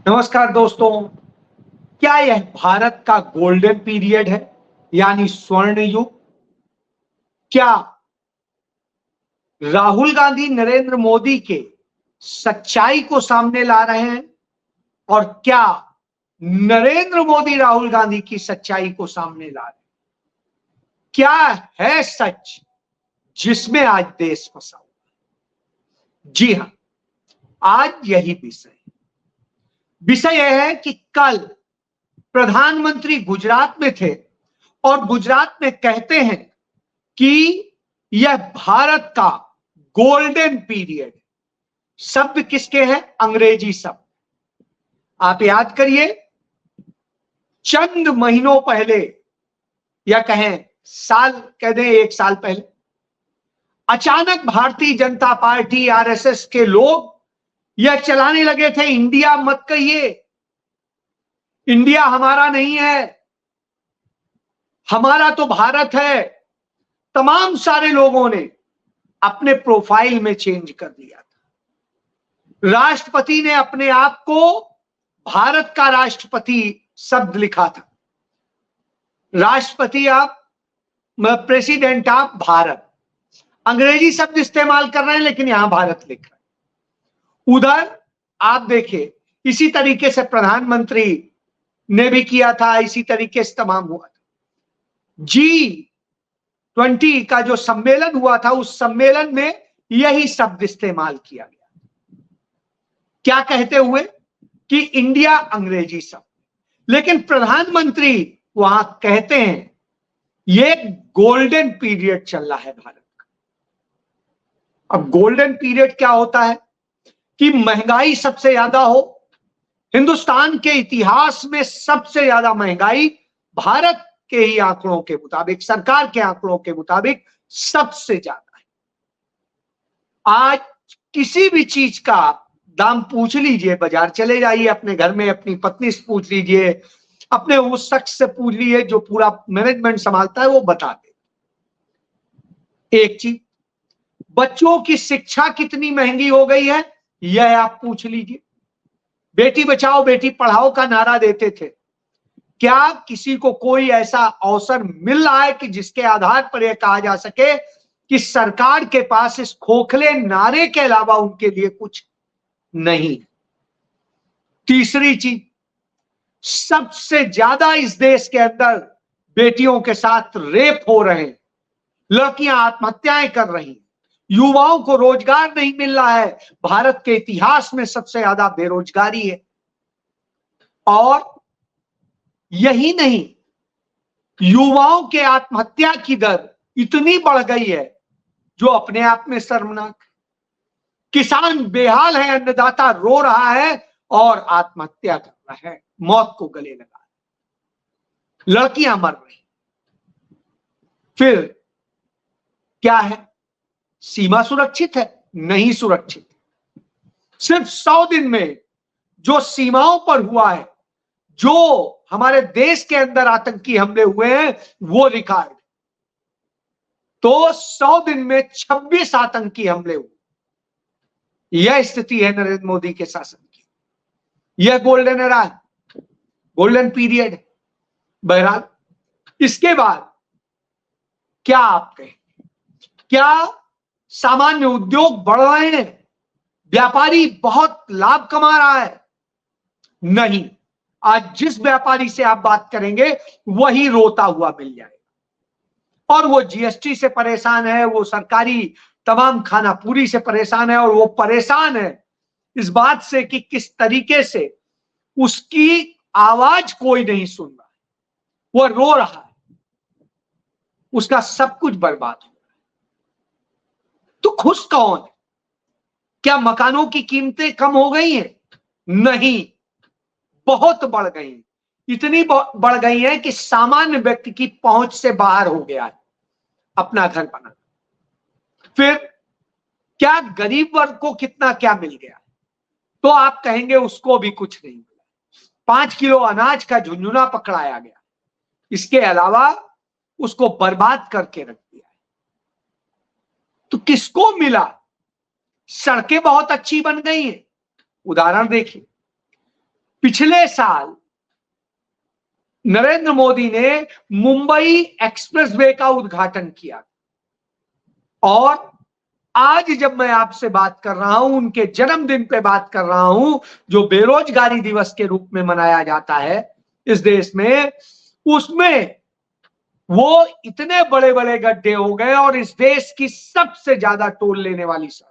नमस्कार दोस्तों। क्या यह भारत का गोल्डन पीरियड है, यानी स्वर्ण युग? क्या राहुल गांधी नरेंद्र मोदी के सच्चाई को सामने ला रहे हैं? और क्या नरेंद्र मोदी राहुल गांधी की सच्चाई को सामने ला रहे हैं? क्या है सच जिसमें आज देश फंसा हुआ? जी हां, आज यही विषय यह है कि कल प्रधानमंत्री गुजरात में थे और गुजरात में कहते हैं कि यह भारत का गोल्डन पीरियड। शब्द किसके हैं? अंग्रेजी शब्द। आप याद करिए, चंद महीनों पहले या कहें साल, कह दें 1 साल पहले, अचानक भारतीय जनता पार्टी आरएसएस के लोग यह चलाने लगे थे, इंडिया मत कहिए, इंडिया हमारा नहीं है, हमारा तो भारत है। तमाम सारे लोगों ने अपने प्रोफाइल में चेंज कर दिया था। राष्ट्रपति ने अपने आप को भारत का राष्ट्रपति शब्द लिखा था। राष्ट्रपति आप, प्रेसिडेंट ऑफ भारत, अंग्रेजी शब्द इस्तेमाल कर रहे हैं लेकिन यहां भारत लिख रहे हैं। उधर आप देखिए, इसी तरीके से प्रधानमंत्री ने भी किया था, इसी तरीके से तमाम हुआ था। G20 का जो सम्मेलन हुआ था, उस सम्मेलन में यही शब्द इस्तेमाल किया गया। क्या कहते हुए कि इंडिया अंग्रेजी शब्द, लेकिन प्रधानमंत्री वहां कहते हैं ये गोल्डन पीरियड चल रहा है भारत का। अब गोल्डन पीरियड क्या होता है कि महंगाई सबसे ज्यादा हो। हिंदुस्तान के इतिहास में सबसे ज्यादा महंगाई भारत के ही आंकड़ों के मुताबिक, सरकार के आंकड़ों के मुताबिक सबसे ज्यादा है। आज किसी भी चीज का दाम पूछ लीजिए, बाजार चले जाइए, अपने घर में अपनी पत्नी से पूछ लीजिए, अपने उस शख्स से पूछ लीजिए जो पूरा मैनेजमेंट संभालता है, वो बता दे। एक चीज, बच्चों की शिक्षा कितनी महंगी हो गई है, यह आप पूछ लीजिए। बेटी बचाओ बेटी पढ़ाओ का नारा देते थे, क्या किसी को कोई ऐसा अवसर मिल रहा है कि जिसके आधार पर यह कहा जा सके कि सरकार के पास इस खोखले नारे के अलावा उनके लिए कुछ नहीं? तीसरी चीज, सबसे ज्यादा इस देश के अंदर बेटियों के साथ रेप हो रहे हैं, लड़कियां आत्महत्याएं कर रही हैं, युवाओं को रोजगार नहीं मिल रहा है। भारत के इतिहास में सबसे ज्यादा बेरोजगारी है। और यही नहीं, युवाओं के आत्महत्या की दर इतनी बढ़ गई है जो अपने आप में शर्मनाक है। किसान बेहाल है, अन्नदाता रो रहा है और आत्महत्या कर रहा है, मौत को गले लगा है, लड़कियां मर रही। फिर क्या है? सीमा सुरक्षित है? नहीं सुरक्षित। सिर्फ 100 दिन में जो सीमाओं पर हुआ है, जो हमारे देश के अंदर आतंकी हमले हुए हैं, वो रिकॉर्ड। तो 100 दिन में 26 आतंकी हमले हुए। यह स्थिति है नरेंद्र मोदी के शासन की। यह गोल्डन एरा है, गोल्डन पीरियड है। बहरहाल, इसके बाद क्या आप कहें? क्या सामान्य उद्योग बढ़ रहे हैं, व्यापारी बहुत लाभ कमा रहा है? नहीं। आज जिस व्यापारी से आप बात करेंगे वही रोता हुआ मिल जाएगा। और वो जीएसटी से परेशान है, वो सरकारी तमाम खाना पूरी से परेशान है, और वो परेशान है इस बात से कि किस तरीके से उसकी आवाज कोई नहीं सुन रहा है, वो रो रहा है, उसका सब कुछ बर्बाद हो रहा है। तो खुश कौन है? क्या मकानों की कीमतें कम हो गई हैं? नहीं, बहुत बढ़ गई हैं। इतनी बढ़ गई है कि सामान्य व्यक्ति की पहुंच से बाहर हो गया है अपना घर बनाना। फिर क्या गरीब वर्ग को कितना क्या मिल गया? तो आप कहेंगे उसको भी कुछ नहीं मिला। 5 किलो अनाज का झुंझुना पकड़ाया गया, इसके अलावा उसको बर्बाद करके रख दिया है। तो किसको मिला? सड़कें बहुत अच्छी बन गई हैं। उदाहरण देखिए, पिछले साल नरेंद्र मोदी ने मुंबई एक्सप्रेसवे का उद्घाटन किया और आज जब मैं आपसे बात कर रहा हूं, उनके जन्मदिन पे बात कर रहा हूं, जो बेरोजगारी दिवस के रूप में मनाया जाता है इस देश में, उसमें वो इतने बड़े बड़े गड्ढे हो गए और इस देश की सबसे ज्यादा टोल लेने वाली सड़क।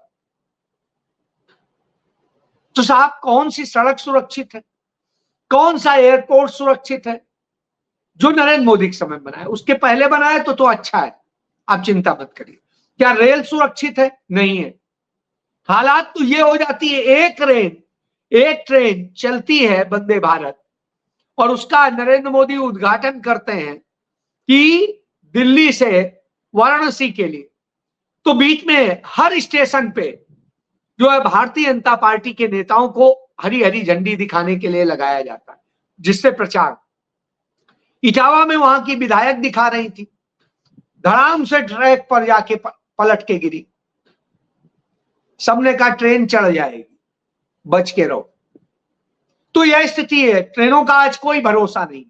तो साहब, कौन सी सड़क सुरक्षित है, कौन सा एयरपोर्ट सुरक्षित है? जो नरेंद्र मोदी के समय बनाया, उसके पहले बनाया तो अच्छा है, आप चिंता मत करिए। क्या रेल सुरक्षित है? नहीं है। हालात तो ये हो जाती है, एक ट्रेन चलती है वंदे भारत और उसका नरेंद्र मोदी उद्घाटन करते हैं कि दिल्ली से वाराणसी के लिए, तो बीच में हर स्टेशन पे जो है भारतीय जनता पार्टी के नेताओं को हरी हरी झंडी दिखाने के लिए लगाया जाता है, जिससे प्रचार। इटावा में वहां की विधायक दिखा रही थी, धड़ाम से ट्रैक पर जाके पलट के गिरी। सबने कहा ट्रेन चढ़ जाएगी, बच के रहो। तो यह स्थिति है, ट्रेनों का आज कोई भरोसा नहीं।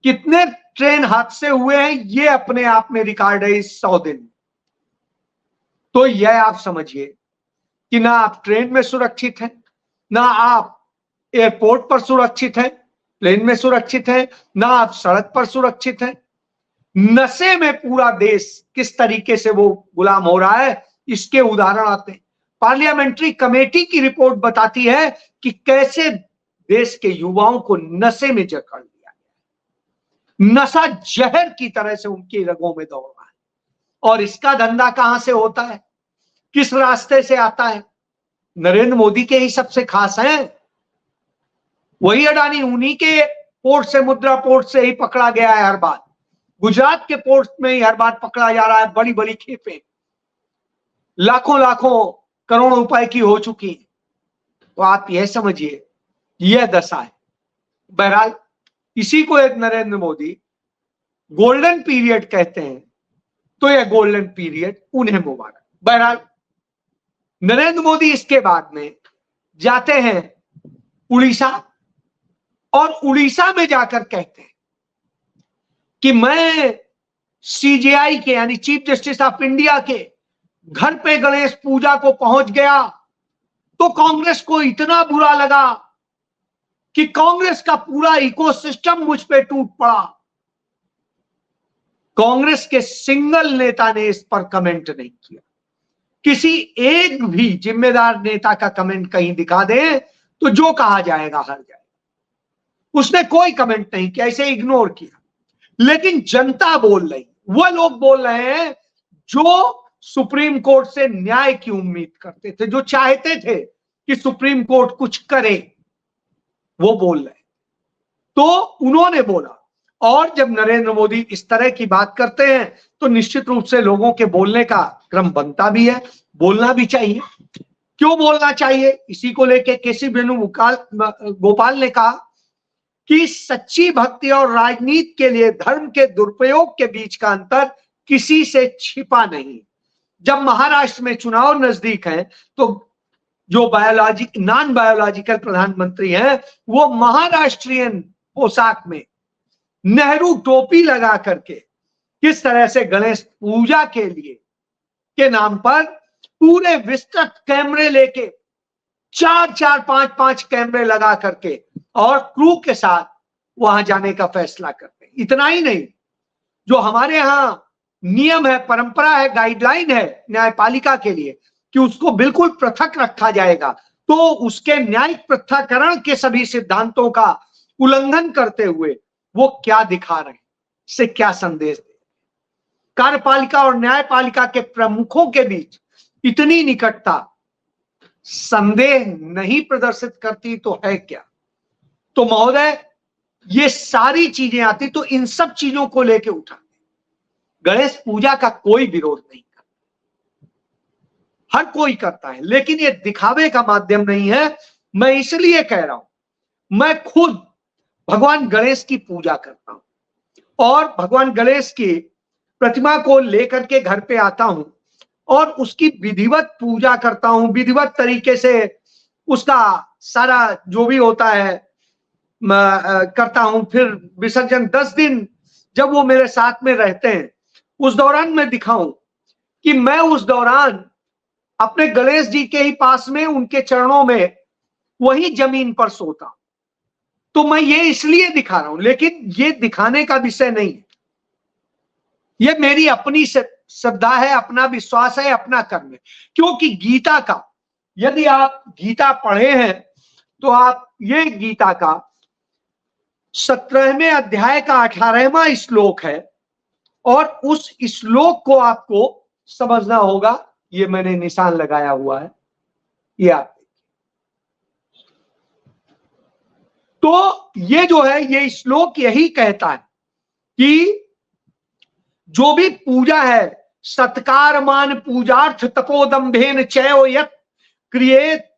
कितने ट्रेन हादसे हुए हैं ये अपने आप में रिकॉर्ड है इस 100 दिन। तो यह आप समझिए कि ना आप ट्रेन में सुरक्षित हैं, ना आप एयरपोर्ट पर सुरक्षित हैं, प्लेन में सुरक्षित हैं, ना आप सड़क पर सुरक्षित हैं। नशे में पूरा देश किस तरीके से वो गुलाम हो रहा है, इसके उदाहरण आते हैं। पार्लियामेंट्री कमेटी की रिपोर्ट बताती है कि कैसे देश के युवाओं को नशे में जकड़ लिया गया। नशा जहर की तरह से उनकी रगों में दौड़ रहा है। और इसका धंधा कहां से होता है, किस रास्ते से आता है? नरेंद्र मोदी के ही सबसे खास हैं, वही अडानी, उन्हीं के पोर्ट से, मुद्रा पोर्ट से ही पकड़ा गया है हर बार। गुजरात के पोर्ट में ही हर बार पकड़ा जा रहा है। बड़ी बड़ी खेपें लाखों लाखों करोड़ों रुपए की हो चुकी है। तो आप यह समझिए यह दशा है। बहरहाल इसी को एक नरेंद्र मोदी गोल्डन पीरियड कहते हैं, तो यह गोल्डन पीरियड उन्हें मुबारक। बहरहाल नरेंद्र मोदी इसके बाद में जाते हैं उड़ीसा और उड़ीसा में जाकर कहते हैं कि मैं सीजेआई के यानी चीफ जस्टिस ऑफ इंडिया के घर पे गणेश पूजा को पहुंच गया तो कांग्रेस को इतना बुरा लगा कि कांग्रेस का पूरा इकोसिस्टम मुझ पे टूट पड़ा। कांग्रेस के सिंगल नेता ने इस पर कमेंट नहीं किया। किसी एक भी जिम्मेदार नेता का कमेंट कहीं दिखा दे तो जो कहा जाएगा हार जाएगा। उसने कोई कमेंट नहीं किया, इसे इग्नोर किया। लेकिन जनता बोल रही, वो लोग बोल रहे हैं जो सुप्रीम कोर्ट से न्याय की उम्मीद करते थे, जो चाहते थे कि सुप्रीम कोर्ट कुछ करे, वो बोल रहे। तो उन्होंने बोला। और जब नरेंद्र मोदी इस तरह की बात करते हैं तो निश्चित रूप से लोगों के बोलने का क्रम बनता भी है, बोलना भी चाहिए। क्यों बोलना चाहिए? इसी को लेकर केसी वेणुगोपाल ने कहा कि सच्ची भक्ति और राजनीति के लिए धर्म के दुरुपयोग के बीच का अंतर किसी से छिपा नहीं। जब महाराष्ट्र में चुनाव नजदीक है तो जो नॉन बायोलॉजिकल प्रधानमंत्री हैं वो महाराष्ट्रियन पोशाक में नेहरू टोपी लगा करके किस तरह से गणेश पूजा के लिए के नाम पर पूरे विस्तृत कैमरे लेके 4-4, 5-5 कैमरे लगा करके और क्रू के साथ वहां जाने का फैसला करते हैं। इतना ही नहीं, जो हमारे यहां नियम है, परंपरा है, गाइडलाइन है न्यायपालिका के लिए कि उसको बिल्कुल पृथक रखा जाएगा, तो उसके न्यायिक पृथक्करण के सभी सिद्धांतों का उल्लंघन करते हुए वो क्या दिखा रहे हैं, से क्या संदेश दे। कार्यपालिका और न्यायपालिका के प्रमुखों के बीच इतनी निकटता संदेह नहीं प्रदर्शित करती तो है क्या? तो महोदय ये सारी चीजें आती तो इन सब चीजों को लेके उठा। गणेश पूजा का कोई विरोध नहीं करता, हर कोई करता है, लेकिन ये दिखावे का माध्यम नहीं है। मैं इसलिए कह रहा हूं, मैं खुद भगवान गणेश की पूजा करता हूं और भगवान गणेश की प्रतिमा को लेकर के घर पे आता हूं और उसकी विधिवत पूजा करता हूं। विधिवत तरीके से उसका सारा जो भी होता है करता हूं, फिर विसर्जन 10 दिन जब वो मेरे साथ में रहते हैं, उस दौरान मैं दिखाऊं कि मैं उस दौरान अपने गणेश जी के ही पास में उनके चरणों में वही जमीन पर सोता। तो मैं ये इसलिए दिखा रहा हूं, लेकिन ये दिखाने का विषय नहीं है, ये मेरी अपनी श्रद्धा है, अपना विश्वास है, अपना कर्म है। क्योंकि गीता का, यदि आप गीता पढ़े हैं तो आप ये गीता का 17वें अध्याय का 18वां श्लोक है, और उस श्लोक को आपको समझना होगा। ये मैंने निशान लगाया हुआ है, ये आप तो ये जो है, ये श्लोक यही कहता है कि जो भी पूजा है, सत्कार मान पूजार्थ तपोदम्भेन चैव यत् क्रियेत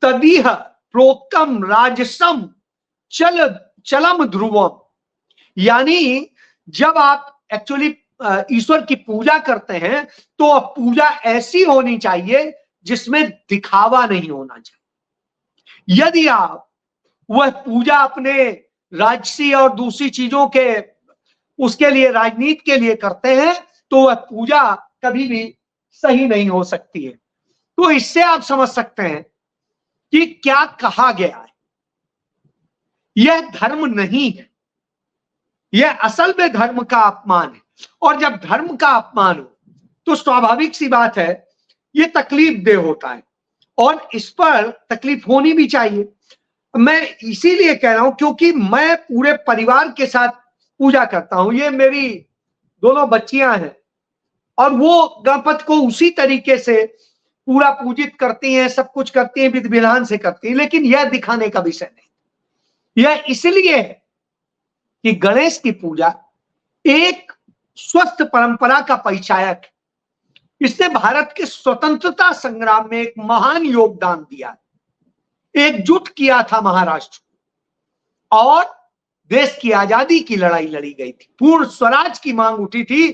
तदीह प्रोक्तम राजसम चलम ध्रुवम। यानी जब आप एक्चुअली ईश्वर की पूजा करते हैं तो पूजा ऐसी होनी चाहिए जिसमें दिखावा नहीं होना चाहिए। यदि आप वह पूजा अपने राजसी और दूसरी चीजों के उसके लिए, राजनीति के लिए करते हैं, तो वह पूजा कभी भी सही नहीं हो सकती है। तो इससे आप समझ सकते हैं कि क्या कहा गया है, यह धर्म नहीं है, यह असल में धर्म का अपमान है। और जब धर्म का अपमान हो तो स्वाभाविक सी बात है, यह तकलीफ दे होता है, और इस पर तकलीफ होनी भी चाहिए। मैं इसीलिए कह रहा हूं क्योंकि मैं पूरे परिवार के साथ पूजा करता हूं। ये मेरी दोनों बच्चियां हैं और वो गणपति को उसी तरीके से पूरा पूजित करती हैं, सब कुछ करती हैं, विधि विधान से करती हैं। लेकिन यह दिखाने का विषय नहीं, यह इसलिए है कि गणेश की पूजा एक स्वस्थ परंपरा का परिचायक है। इसने भारत के स्वतंत्रता संग्राम में एक महान योगदान दिया, एकजुट किया था महाराष्ट्र, और देश की आजादी की लड़ाई लड़ी गई थी। पूर्ण स्वराज की मांग उठी थी,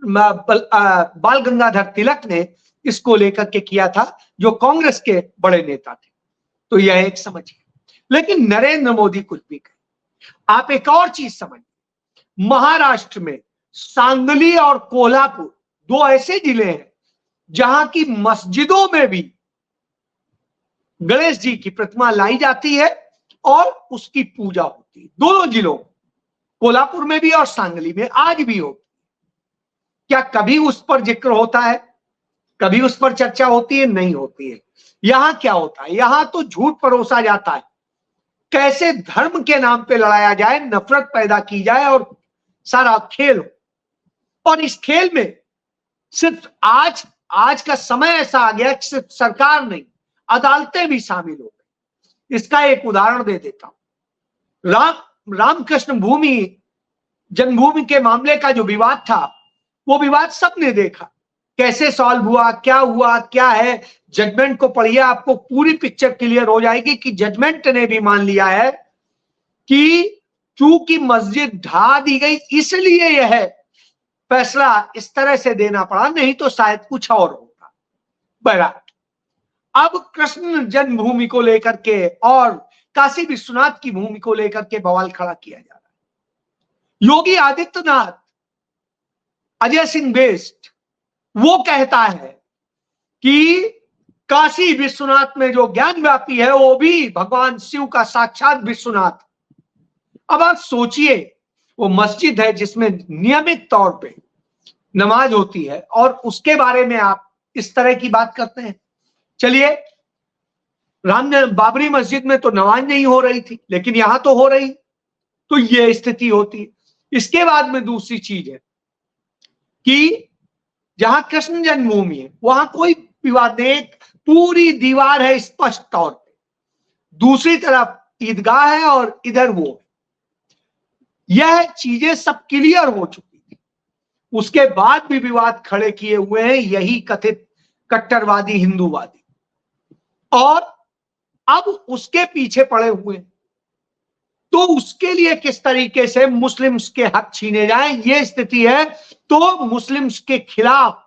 बाल गंगाधर तिलक ने इसको लेकर के किया था, जो कांग्रेस के बड़े नेता थे। तो यह एक समझिए। लेकिन नरेंद्र मोदी कुछ भी कहे, आप एक और चीज समझिए, महाराष्ट्र में सांगली और कोल्हापुर दो ऐसे जिले हैं जहां की मस्जिदों में भी गणेश जी की प्रतिमा लाई जाती है और उसकी पूजा होती है। दोनों जिलों, कोल्हापुर में भी और सांगली में आज भी होती है। क्या कभी उस पर जिक्र होता है? कभी उस पर चर्चा होती है? नहीं होती है। यहां क्या होता है? यहां तो झूठ परोसा जाता है, कैसे धर्म के नाम पे लड़ाया जाए, नफरत पैदा की जाए और सारा खेल हो। और इस खेल में सिर्फ आज का समय ऐसा आ गया कि सिर्फ सरकार नहीं, अदालतें भी शामिल हो गई। इसका एक उदाहरण दे देता हूं। रामकृष्ण भूमि जन्मभूमि के मामले का जो विवाद था, वो विवाद सबने देखा कैसे सॉल्व हुआ, क्या है। जजमेंट को पढ़िए, आपको पूरी पिक्चर क्लियर हो जाएगी कि जजमेंट ने भी मान लिया है कि चूंकि मस्जिद ढा दी गई इसलिए यह फैसला इस तरह से देना पड़ा, नहीं तो शायद कुछ और होता। बहरहाल अब कृष्ण जन्मभूमि को लेकर के और काशी विश्वनाथ की भूमि को लेकर के बवाल खड़ा किया जा रहा है। योगी आदित्यनाथ, अजय सिंह बेस्ट, वो कहता है कि काशी विश्वनाथ में जो ज्ञान व्यापी है वो भी भगवान शिव का साक्षात विश्वनाथ। अब आप सोचिए, वो मस्जिद है जिसमें नियमित तौर पे नमाज होती है और उसके बारे में आप इस तरह की बात करते हैं। चलिए, बाबरी मस्जिद में तो नमाज नहीं हो रही थी, लेकिन यहां तो हो रही, तो ये स्थिति होती है। इसके बाद में दूसरी चीज है कि जहां कृष्ण जन्मभूमि है वहां कोई विवाद नहीं, पूरी दीवार है स्पष्ट तौर पे, दूसरी तरफ ईदगाह है और इधर वो है। यह चीजें सब क्लियर हो चुकी थी, उसके बाद भी विवाद खड़े किए हुए हैं यही कथित कट्टरवादी हिंदूवादी, और अब उसके पीछे पड़े हुए हैं। तो उसके लिए किस तरीके से मुस्लिम्स के हक छीने जाएं, ये स्थिति है। तो मुस्लिम्स के खिलाफ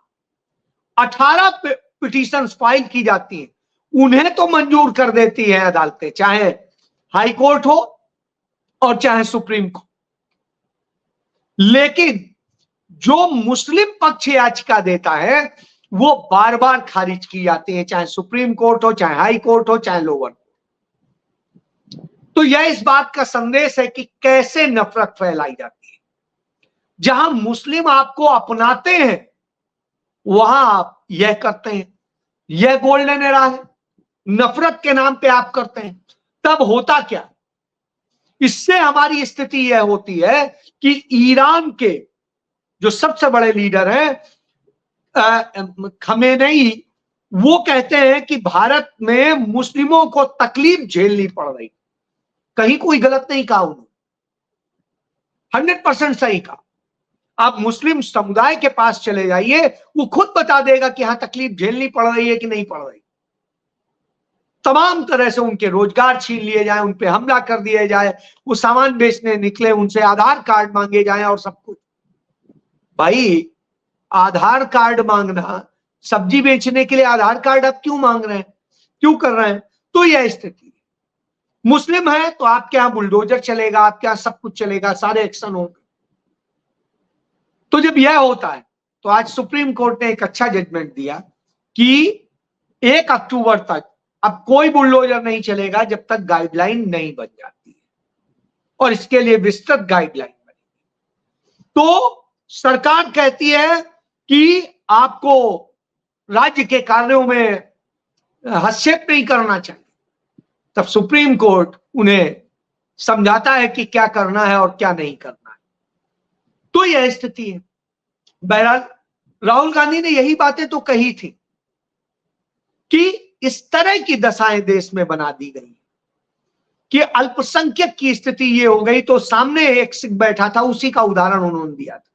18 पिटीशन फाइल की जाती हैं, उन्हें तो मंजूर कर देती है अदालतें, चाहे हाई कोर्ट हो और चाहे सुप्रीम कोर्ट। लेकिन जो मुस्लिम पक्ष याचिका देता है वो बार बार खारिज की जाती है, चाहे सुप्रीम कोर्ट हो, चाहे हाई कोर्ट हो, चाहे लोअर कोर्ट। तो यह इस बात का संदेश है कि कैसे नफरत फैलाई जाती है। जहां मुस्लिम आपको अपनाते हैं वहां आप यह करते हैं। यह गोल्डन एरा है, नफरत के नाम पे आप करते हैं। तब होता क्या, इससे हमारी स्थिति यह होती है कि ईरान के जो सबसे बड़े लीडर हैं खमेनेई, वो कहते हैं कि भारत में मुस्लिमों को तकलीफ झेलनी पड़ रही। कहीं कोई गलत नहीं कहा उन्होंने, 100% सही कहा। आप मुस्लिम समुदाय के पास चले जाइए, वो खुद बता देगा कि यहां तकलीफ झेलनी पड़ रही है कि नहीं पड़ रही। तमाम तरह से उनके रोजगार छीन लिए जाए, उन पे हमला कर दिया जाए, वो सामान बेचने निकले उनसे आधार कार्ड मांगे जाए और सब कुछ। भाई आधार कार्ड मांगना, सब्जी बेचने के लिए आधार कार्ड आप क्यों मांग रहे हैं, क्यों कर रहे हैं? तो यह स्थिति है। मुस्लिम है तो आपके यहां बुलडोजर चलेगा, आपके यहां सब कुछ चलेगा, सारे एक्शन होंगे। तो जब यह होता है तो आज सुप्रीम कोर्ट ने एक अच्छा जजमेंट दिया कि 1 अक्टूबर तक अब कोई बुलडोजर नहीं चलेगा जब तक गाइडलाइन नहीं बन जाती है, और इसके लिए विस्तृत गाइडलाइन बनेगी। तो सरकार कहती है कि आपको राज्य के कार्यों में हस्तक्षेप नहीं करना चाहिए, तब सुप्रीम कोर्ट उन्हें समझाता है कि क्या करना है और क्या नहीं करना है। तो यह स्थिति है। बहरहाल राहुल गांधी ने यही बातें तो कही थी कि इस तरह की दशाएं देश में बना दी गई कि अल्पसंख्यक की स्थिति ये हो गई। तो सामने एक सिख बैठा था, उसी का उदाहरण उन्होंने दिया था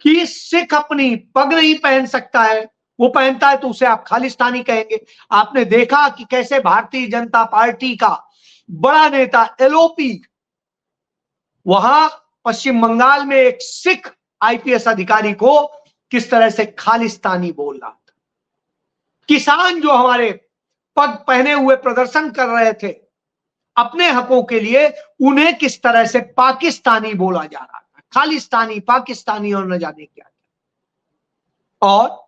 कि सिख अपनी पग नहीं पहन सकता है, वो पहनता है तो उसे आप खालिस्तानी कहेंगे। आपने देखा कि कैसे भारतीय जनता पार्टी का बड़ा नेता एलओपी वहां पश्चिम बंगाल में एक सिख आईपीएस अधिकारी को किस तरह से खालिस्तानी बोल रहा था। किसान जो हमारे पग पहने हुए प्रदर्शन कर रहे थे अपने हकों के लिए, उन्हें किस तरह से पाकिस्तानी बोला जा रहा था, खालिस्तानी, पाकिस्तानी और न जाने क्या। और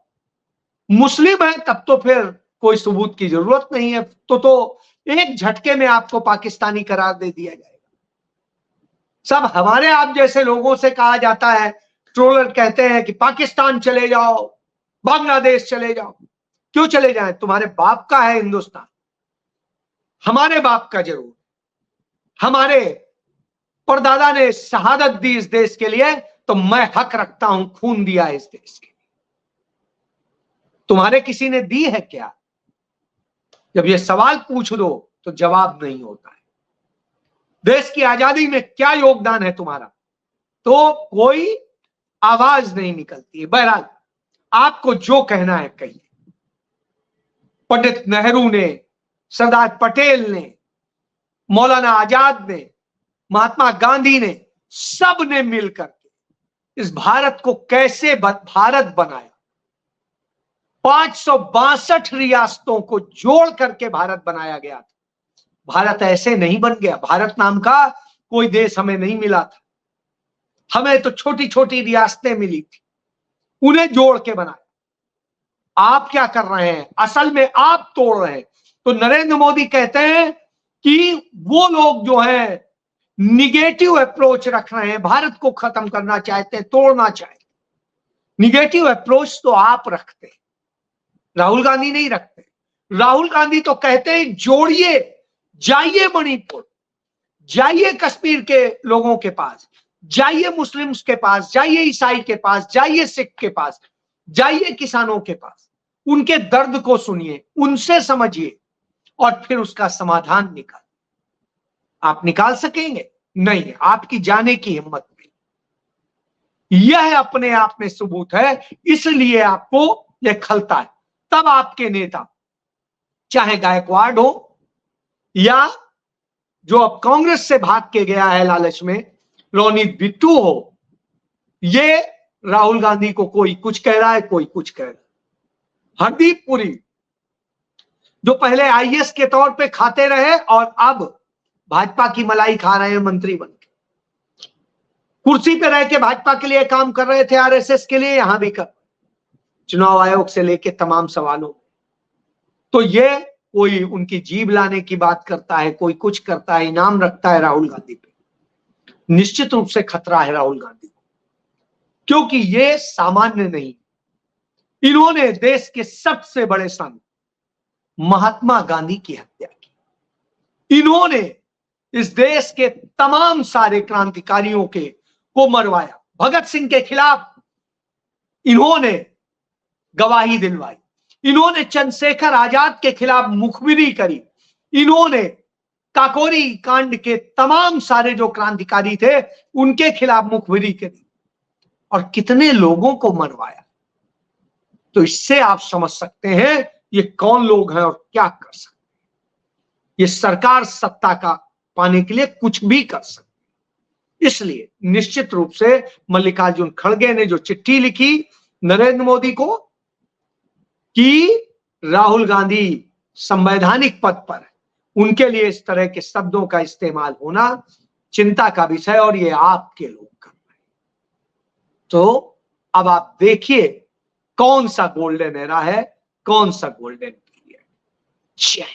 मुस्लिम है तब तो फिर कोई सबूत की जरूरत नहीं है, तो एक झटके में आपको पाकिस्तानी करार दे दिया जाएगा। सब हमारे आप जैसे लोगों से कहा जाता है, ट्रोलर कहते हैं कि पाकिस्तान चले जाओ, बांग्लादेश चले जाओ। क्यों चले जाएं? तुम्हारे बाप का है हिंदुस्तान, हमारे बाप का जरूर। हमारे परदादा ने शहादत दी इस देश के लिए, तो मैं हक रखता हूं, खून दिया इस देश के लिए। तुम्हारे किसी ने दी है क्या? जब ये सवाल पूछ दो तो जवाब नहीं होता है। देश की आजादी में क्या योगदान है तुम्हारा, तो कोई आवाज नहीं निकलती है। बहरहाल आपको जो कहना है कहिए। पंडित नेहरू ने, सरदार पटेल ने, मौलाना आजाद ने, महात्मा गांधी ने, सब ने मिलकर इस भारत को कैसे भारत बनाया। 562 रियासतों को जोड़ करके भारत बनाया गया था। भारत ऐसे नहीं बन गया। भारत नाम का कोई देश हमें नहीं मिला था, हमें तो छोटी छोटी रियासतें मिली थी, उन्हें जोड़ के बनाया। आप क्या कर रहे हैं? असल में आप तोड़ रहे हैं। तो नरेंद्र मोदी कहते हैं कि वो लोग जो है निगेटिव अप्रोच रख रहे हैं, भारत को खत्म करना चाहते हैं, तोड़ना चाहते हैं। निगेटिव अप्रोच तो आप रखते हैं, राहुल गांधी नहीं रखते। राहुल गांधी तो कहते हैं जोड़िए, जाइए मणिपुर, जाइए कश्मीर के लोगों के पास, जाइए मुस्लिम्स के पास, जाइए ईसाई के पास, जाइए सिख के पास, जाइए किसानों के पास, उनके दर्द को सुनिए, उनसे समझिए और फिर उसका समाधान निकाल। आप निकाल सकेंगे? नहीं, आपकी जाने की हिम्मत नहीं। यह अपने आप में सबूत है, इसलिए आपको यह खलता है। तब आपके नेता, चाहे गायकवाड़ हो या जो अब कांग्रेस से भाग के गया है लालच में रोनित बिट्टू हो, ये राहुल गांधी को कोई कुछ कह रहा है, कोई कुछ कह रहा है। हरदीप पुरी जो पहले आईएएस के तौर पे खाते रहे और अब भाजपा की मलाई खा रहे हैं मंत्री बन के, कुर्सी पे रह के भाजपा के लिए काम कर रहे थे, आरएसएस के लिए, यहां भी कर, चुनाव आयोग से लेके तमाम सवालों। तो ये कोई उनकी जीभ लाने की बात करता है, कोई कुछ करता है, इनाम रखता है राहुल गांधी पे, निश्चित रूप से खतरा है राहुल गांधी को, क्योंकि ये सामान्य नहीं। इन्होंने देश के सबसे बड़े संत महात्मा गांधी की हत्या की, इन्होंने इस देश के तमाम सारे क्रांतिकारियों को मरवाया, भगत सिंह के खिलाफ इन्होंने गवाही दिलवाई, इन्होंने चंद्रशेखर आजाद के खिलाफ मुखबिरी करी, इन्होंने काकोरी कांड के तमाम सारे जो क्रांतिकारी थे उनके खिलाफ मुखबिरी करी, और कितने लोगों को मरवाया। तो इससे आप समझ सकते हैं ये कौन लोग हैं और क्या कर सकते हैं। ये सरकार सत्ता का पाने के लिए कुछ भी कर सकती है। इसलिए निश्चित रूप से मल्लिकार्जुन खड़गे ने जो चिट्ठी लिखी नरेंद्र मोदी को कि राहुल गांधी संवैधानिक पद पर है, उनके लिए इस तरह के शब्दों का इस्तेमाल होना चिंता का विषय, और ये आपके लोग कर रहे हैं। तो अब आप देखिए कौन सा गोल्डन एरा है, कौन सा गोल्डन पीरियड। जय